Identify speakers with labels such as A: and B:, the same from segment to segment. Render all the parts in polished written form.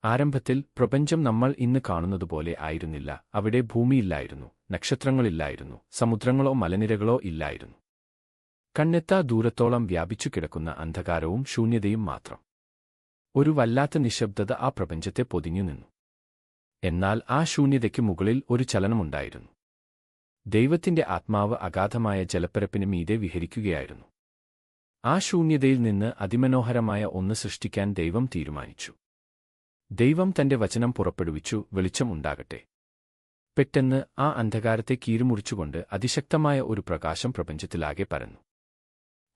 A: ആരംഭത്തിൽ പ്രപഞ്ചം നമ്മൾ ഇന്ന് കാണുന്നതുപോലെ ആയിരുന്നില്ല. അവിടെ ഭൂമിയില്ലായിരുന്നു, നക്ഷത്രങ്ങളില്ലായിരുന്നു, സമുദ്രങ്ങളോ മലനിരകളോ ഇല്ലായിരുന്നു. കണ്ണെത്താ ദൂരത്തോളം വ്യാപിച്ചു കിടക്കുന്ന അന്ധകാരവും ശൂന്യതയും മാത്രം. ഒരു വല്ലാത്ത നിശബ്ദത ആ പ്രപഞ്ചത്തെ പൊതിഞ്ഞു നിന്നു. എന്നാൽ ആ ശൂന്യതയ്ക്ക് മുകളിൽ ഒരു ചലനമുണ്ടായിരുന്നു. ദൈവത്തിന്റെ ആത്മാവ് അഗാധമായ ജലപ്പരപ്പിന് മീതെ വിഹരിക്കുകയായിരുന്നു. ആ ശൂന്യതയിൽ നിന്ന് അതിമനോഹരമായ ഒന്ന് സൃഷ്ടിക്കാൻ ദൈവം തീരുമാനിച്ചു. ദൈവം തന്റെ വചനം പുറപ്പെടുവിച്ചു, വെളിച്ചം ഉണ്ടാകട്ടെ. പെട്ടെന്ന് ആ അന്ധകാരത്തെ കീറിമുറിച്ചുകൊണ്ട് അതിശക്തമായ ഒരു പ്രകാശം പ്രപഞ്ചത്തിലാകെ പരന്നു.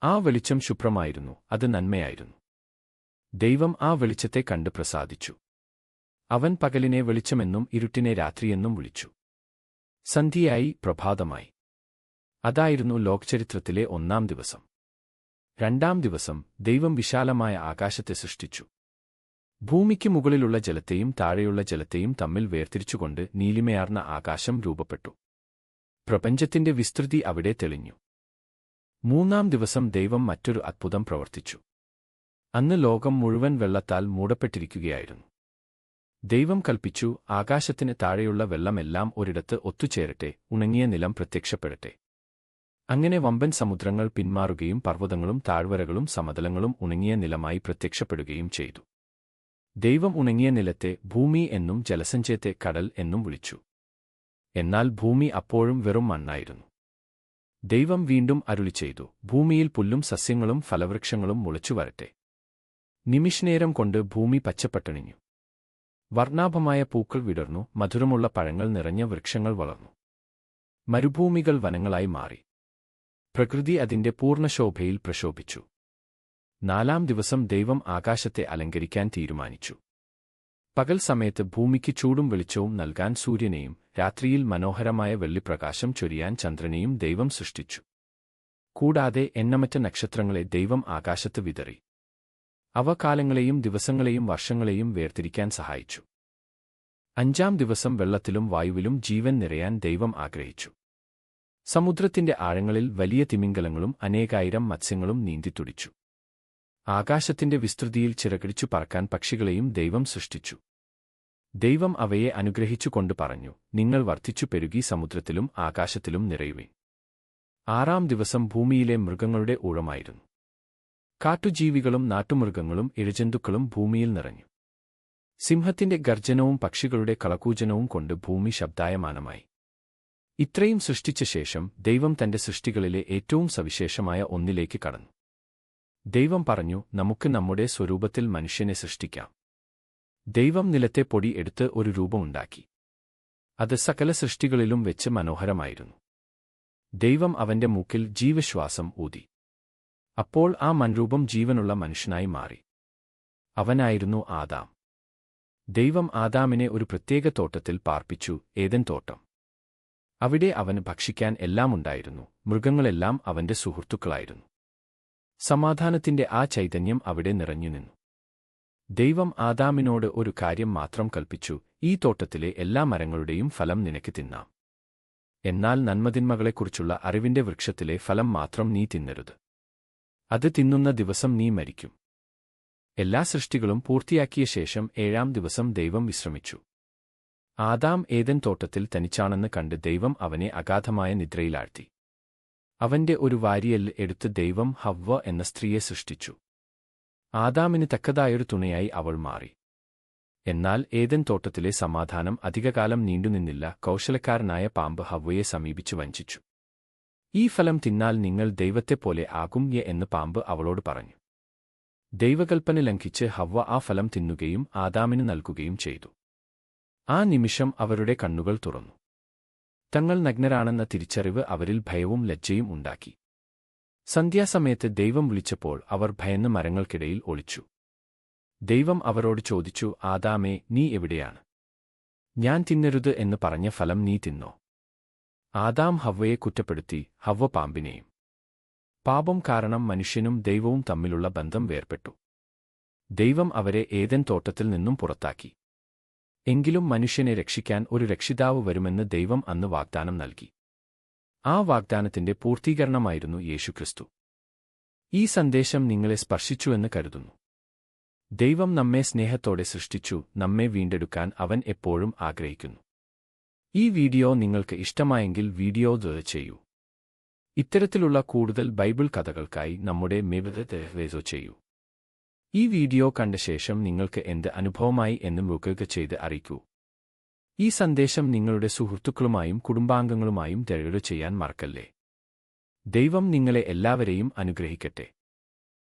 A: ആ വെളിച്ചം ശുഭ്രമായിരുന്നു, അത് നന്മയായിരുന്നു. ദൈവം ആ വെളിച്ചത്തെ കണ്ട് പ്രസാദിച്ചു. അവൻ പകലിനെ വെളിച്ചമെന്നും ഇരുട്ടിനെ രാത്രിയെന്നും വിളിച്ചു. സന്ധ്യയായി, പ്രഭാതമായി. അതായിരുന്നു ലോകചരിത്രത്തിലെ ഒന്നാം ദിവസം. രണ്ടാം ദിവസം ദൈവം വിശാലമായ ആകാശത്തെ സൃഷ്ടിച്ചു. ഭൂമിക്ക് മുകളിലുള്ള ജലത്തെയും താഴെയുള്ള ജലത്തെയും തമ്മിൽ വേർതിരിച്ചുകൊണ്ട് നീലിമയാർന്ന ആകാശം രൂപപ്പെട്ടു. പ്രപഞ്ചത്തിന്റെ വിസ്തൃതി അവിടെ തെളിഞ്ഞു. മൂന്നാം ദിവസം ദൈവം മറ്റൊരു അത്ഭുതം പ്രവർത്തിച്ചു. അന്ന് ലോകം മുഴുവൻ വെള്ളത്താൽ മൂടപ്പെട്ടിരിക്കുകയായിരുന്നു. ദൈവം കൽപ്പിച്ചു, ആകാശത്തിന് താഴെയുള്ള വെള്ളമെല്ലാം ഒരിടത്ത് ഒത്തുചേരട്ടെ, ഉണങ്ങിയ നിലം പ്രത്യക്ഷപ്പെടട്ടെ. അങ്ങനെ വമ്പൻ സമുദ്രങ്ങൾ പിന്മാറുകയും പർവ്വതങ്ങളും താഴ്വരകളും സമതലങ്ങളും ഉണങ്ങിയ നിലമായി പ്രത്യക്ഷപ്പെടുകയും ചെയ്തു. ദൈവം ഉണങ്ങിയ നിലത്തെ ഭൂമി എന്നും ജലസഞ്ചയത്തെ കടൽ എന്നും വിളിച്ചു. എന്നാൽ ഭൂമി അപ്പോഴും വെറും മണ്ണായിരുന്നു. ദൈവം വീണ്ടും അരുളിച്ചെയ്തു, ഭൂമിയിൽ പുല്ലും സസ്യങ്ങളും ഫലവൃക്ഷങ്ങളും മുളച്ചു വരട്ടെ. നിമിഷനേരം കൊണ്ട് ഭൂമി പച്ചപ്പട്ടണിഞ്ഞു. വർണ്ണാഭമായ പൂക്കൾ വിടർന്നു, മധുരമുള്ള പഴങ്ങൾ നിറഞ്ഞ വൃക്ഷങ്ങൾ വളർന്നു. മരുഭൂമികൾ വനങ്ങളായി മാറി. പ്രകൃതി അതിന്റെ പൂർണ്ണശോഭയിൽ പ്രശോഭിച്ചു. നാലാം ദിവസം ദൈവം ആകാശത്തെ അലങ്കരിക്കാൻ തീരുമാനിച്ചു. പകൽ സമയത്ത് ഭൂമിക്ക് ചൂടും വെളിച്ചവും നൽകാൻ സൂര്യനെയും, രാത്രിയിൽ മനോഹരമായ വെള്ളിപ്രകാശം ചൊരിയാൻ ചന്ദ്രനെയും ദൈവം സൃഷ്ടിച്ചു. കൂടാതെ എണ്ണമറ്റ നക്ഷത്രങ്ങളെ ദൈവം ആകാശത്ത് വിതറി. അവ കാലങ്ങളെയും ദിവസങ്ങളെയും വർഷങ്ങളെയും വേർതിരിക്കാൻ സഹായിച്ചു. അഞ്ചാം ദിവസം വെള്ളത്തിലും വായുവിലും ജീവൻ നിറയാൻ ദൈവം ആഗ്രഹിച്ചു. സമുദ്രത്തിന്റെ ആഴങ്ങളിൽ വലിയ തിമിംഗലങ്ങളും അനേകായിരം മത്സ്യങ്ങളും നീന്തിത്തുടിച്ചു. ആകാശത്തിന്റെ വിസ്തൃതിയിൽ ചിറകടിച്ചു പറക്കാൻ പക്ഷികളെയും ദൈവം സൃഷ്ടിച്ചു. ദൈവം അവയെ അനുഗ്രഹിച്ചുകൊണ്ട് പറഞ്ഞു, നിങ്ങൾ വർദ്ധിച്ചു പെരുകി സമുദ്രത്തിലും ആകാശത്തിലും നിറയുവിൻ. ആറാം ദിവസം ഭൂമിയിലെ മൃഗങ്ങളുടെ ഊഴമായിരുന്നു. കാട്ടുജീവികളും നാട്ടുമൃഗങ്ങളും ഇഴജന്തുക്കളും ഭൂമിയിൽ നിറഞ്ഞു. സിംഹത്തിന്റെ ഗർജനവും പക്ഷികളുടെ കളകൂജനവും കൊണ്ട് ഭൂമി ശബ്ദായമാനമായി. ഇത്രയും സൃഷ്ടിച്ച ശേഷം ദൈവം തന്റെ സൃഷ്ടികളിലെ ഏറ്റവും സവിശേഷമായ ഒന്നിലേക്ക് കടന്നു. ദൈവം പറഞ്ഞു, നമുക്ക് നമ്മുടെ സ്വരൂപത്തിൽ മനുഷ്യനെ സൃഷ്ടിക്കാം. ദൈവം നിലത്തെ പൊടി എടുത്ത് ഒരു രൂപമുണ്ടാക്കി. അത് സകല സൃഷ്ടികളിലും വെച്ച് മനോഹരമായിരുന്നു. ദൈവം അവന്റെ മൂക്കിൽ ജീവശ്വാസം ഊതി. അപ്പോൾ ആ മൺരൂപം ജീവനുള്ള മനുഷ്യനായി മാറി. അവനായിരുന്നു ആദാം. ദൈവം ആദാമിനെ ഒരു പ്രത്യേക തോട്ടത്തിൽ പാർപ്പിച്ചു, ഏദൻ തോട്ടം. അവിടെ അവന് ഭക്ഷിക്കാൻ എല്ലാമുണ്ടായിരുന്നു, മൃഗങ്ങളെല്ലാം അവന്റെ സുഹൃത്തുക്കളായിരുന്നു. സമാധാനത്തിന്റെ ആ ചൈതന്യം അവിടെ നിറഞ്ഞുനിന്നു. ദൈവം ആദാമിനോട് ഒരു കാര്യം മാത്രം കൽപ്പിച്ചു, ഈ തോട്ടത്തിലെ എല്ലാ മരങ്ങളുടെയും ഫലം നിനക്ക് തിന്നാം. എന്നാൽ നന്മതിന്മകളെക്കുറിച്ചുള്ള അറിവിന്റെ വൃക്ഷത്തിലെ ഫലം മാത്രം നീ തിന്നരുത്. അത് തിന്നുന്ന ദിവസം നീ മരിക്കും. എല്ലാ സൃഷ്ടികളും പൂർത്തിയാക്കിയ ശേഷം ഏഴാം ദിവസം ദൈവം വിശ്രമിച്ചു. ആദാം ഏദൻ തോട്ടത്തിൽ തനിച്ചാണെന്ന് കണ്ട് ദൈവം അവനെ അഗാധമായ നിദ്രയിലാഴ്ത്തി. അവന്റെ ഒരു വാരിയെല്ല് എടുത്ത് ദൈവം ഹവ്വ എന്ന സ്ത്രീയെ സൃഷ്ടിച്ചു. ആദാമിന് തക്കതായൊരു തുണയായി അവൾ മാറി. എന്നാൽ ഏദൻ തോട്ടത്തിലെ സമാധാനം അധികകാലം നീണ്ടുനിന്നില്ല. കൗശലക്കാരനായ പാമ്പ് ഹവ്വയെ സമീപിച്ചു വഞ്ചിച്ചു. ഈ ഫലം തിന്നാൽ നിങ്ങൾ ദൈവത്തെപ്പോലെ ആകും എന്ന് പാമ്പ് അവളോട് പറഞ്ഞു. ദൈവകൽപ്പന ലംഘിച്ച് ഹവ്വ ആ ഫലം തിന്നുകയും ആദാമിന് നൽകുകയും ചെയ്തു. ആ നിമിഷം അവരുടെ കണ്ണുകൾ തുറന്നു. തങ്ങൾ നഗ്നരാണെന്ന തിരിച്ചറിവ് അവരിൽ ഭയവും ലജ്ജയും ഉണ്ടാക്കി. സന്ധ്യാസമയത്ത് ദൈവം വിളിച്ചപ്പോൾ അവർ ഭയന്ന് മരങ്ങൾക്കിടയിൽ ഒളിച്ചു. ദൈവം അവരോട് ചോദിച്ചു, ആദാമേ, നീ എവിടെയാണ്? ഞാൻ തിന്നരുത് എന്ന് പറഞ്ഞ ഫലം നീ തിന്നോ? ആദാം ഹവ്വയെ കുറ്റപ്പെടുത്തി, ഹവ്വ പാമ്പിനെയും. പാപം കാരണം മനുഷ്യനും ദൈവവും തമ്മിലുള്ള ബന്ധം വേർപെട്ടു. ദൈവം അവരെ ഏദൻ തോട്ടത്തിൽ നിന്നും പുറത്താക്കി. എങ്കിലും മനുഷ്യനെ രക്ഷിക്കാൻ ഒരു രക്ഷിതാവ് വരുമെന്ന് ദൈവം അന്ന് വാഗ്ദാനം നൽകി. ആ വാഗ്ദാനത്തിന്റെ പൂർത്തീകരണമായിരുന്നു യേശുക്രിസ്തു. ഈ സന്ദേശം നിങ്ങളെ സ്പർശിച്ചുവെന്ന് കരുതുന്നു. ദൈവം നമ്മെ സ്നേഹത്തോടെ സൃഷ്ടിച്ചു, നമ്മെ വീണ്ടെടുക്കാൻ അവൻ എപ്പോഴും ആഗ്രഹിക്കുന്നു. ഈ വീഡിയോ നിങ്ങൾക്ക് ഇഷ്ടമായെങ്കിൽ വീഡിയോ ദയവ് ചെയ്യൂ. ഇത്തരത്തിലുള്ള കൂടുതൽ ബൈബിൾ കഥകൾക്കായി നമ്മുടെ മെവ ചെയ്യൂ. ഈ വീഡിയോ കണ്ട ശേഷം നിങ്ങൾക്ക് എന്ത് അനുഭവമായി എന്ന് മുഖക ചെയ്ത് അറിയിക്കൂ. ഈ സന്ദേശം നിങ്ങളുടെ സുഹൃത്തുക്കളുമായും കുടുംബാംഗങ്ങളുമായും ദയവ് ചെയ്യാൻ മറക്കല്ലേ. ദൈവം നിങ്ങളെ എല്ലാവരെയും അനുഗ്രഹിക്കട്ടെ.